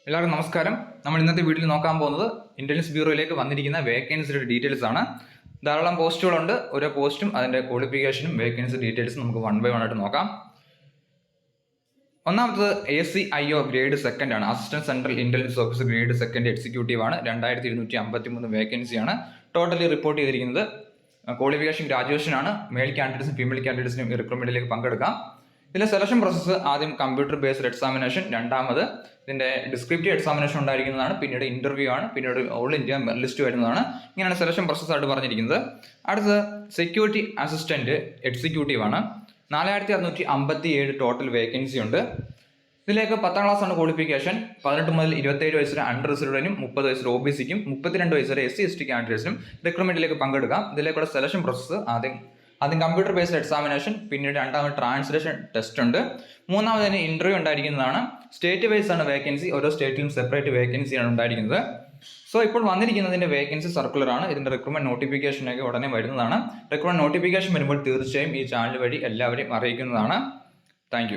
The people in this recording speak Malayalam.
എല്ലാവർക്കും നമസ്കാരം. നമ്മൾ ഇന്നത്തെ വീഡിയോയിൽ നോക്കാൻ പോകുന്നത് ഇന്റലിജൻസ് ബ്യൂറോയിലേക്ക് വന്നിരിക്കുന്ന വേക്കൻസിയുടെ ഡീറ്റെയിൽസ് ആണ്. ധാരാളം പോസ്റ്റുകളുണ്ട്. ഓരോ പോസ്റ്റും അതിന്റെ ക്വാളിഫിക്കേഷനും വേക്കൻസി ഡീറ്റെയിൽസും നമുക്ക് വൺ ബൈ വൺ ആയിട്ട് നോക്കാം. ഒന്നാമത്തത് ACIO ഗ്രേഡ് സെക്കൻഡ് ആണ്. Assistant central intelligence officer grade second executive ആണ്. 2253 വേക്കൻസിയാണ് ടോട്ടലി റിപ്പോർട്ട് ചെയ്തിരിക്കുന്നത്. ക്വാളിഫിക്കേഷൻ ഗ്രാജുവേഷൻ ആണ്. മെയിൽ കാൻഡിഡേറ്റ്സും ഫീമെയിൽ കാൻഡിഡേറ്റ്സിനും റിക്രൂട്ട്മെന്റിലേക്ക് പങ്കെടുക്കാം. ഇതിലെ സെലക്ഷൻ പ്രോസസ്സ് ആദ്യം കമ്പ്യൂട്ടർ ബേസ്ഡ് എക്സാമിനേഷൻ, രണ്ടാമത് ഇതിന്റെ ഡിസ്ക്രിപ്റ്റീവ് എക്സാമിനേഷൻ ഉണ്ടായിരിക്കുന്നതാണ്, പിന്നീട് ഇന്റർവ്യൂ ആണ്, പിന്നീട് ഓൾ ഇന്ത്യ ലിസ്റ്റ് വരുന്നതാണ്. ഇങ്ങനെയാണ് സെലക്ഷൻ പ്രോസസ് ആയിട്ട് പറഞ്ഞിരിക്കുന്നത്. അടുത്തത് സെക്യൂരിറ്റി അസിസ്റ്റന്റ് എക്സിക്യൂട്ടീവ് ആണ്. 4657 ടോട്ടൽ വേക്കൻസി ഉണ്ട്. ഇതിലേക്ക് 10ാം ക്ലാസ് ആണ് ക്വാളിഫിക്കേഷൻ. 18 മുതൽ 27 വയസ്സ് വരെ അണ്ടർ റിസർവ്ഡിനും 30 വയസ്സ് OBCക്കും 32 വയസ്സ് വരെ SC/ST കാൻഡിഡേറ്റ്സിനും റിക്രൂട്ട്മെന്റിലേക്ക് പങ്കെടുക്കാം. ഇതിലേക്കുള്ള സെലക്ഷൻ പ്രോസസ്സ് ആദ്യം കമ്പ്യൂട്ടർ ബേസ്ഡ് എക്സാമിനേഷൻ, പിന്നീട് രണ്ടാമത് ട്രാൻസ്ലേഷൻ ടെസ്റ്റ് ഉണ്ട്, മൂന്നാമത് തന്നെ ഇന്റർവ്യൂ ഉണ്ടായിരിക്കുന്നതാണ്. സ്റ്റേറ്റ് വൈസ് ആണ് വേക്കൻസി, ഓരോ സ്റ്റേറ്റിലും സെപ്പറേറ്റ് വേക്കൻസിയാണ് ഉണ്ടായിരിക്കുന്നത്. സോ ഇപ്പോൾ വന്നിരിക്കുന്നതിന്റെ വേക്കൻസി സർക്കുലർ ആണ്. ഇതിന്റെ റിക്രൂട്ട്മെന്റ് നോട്ടിഫിക്കേഷനൊക്കെ ഉടനെ വരുന്നതാണ്. റിക്രൂട്ട്മെന്റ് നോട്ടിഫിക്കേഷൻ വരുമ്പോൾ തീർച്ചയായും ഈ ചാനൽ വഴി എല്ലാവരെയും അറിയിക്കുന്നതാണ്. താങ്ക്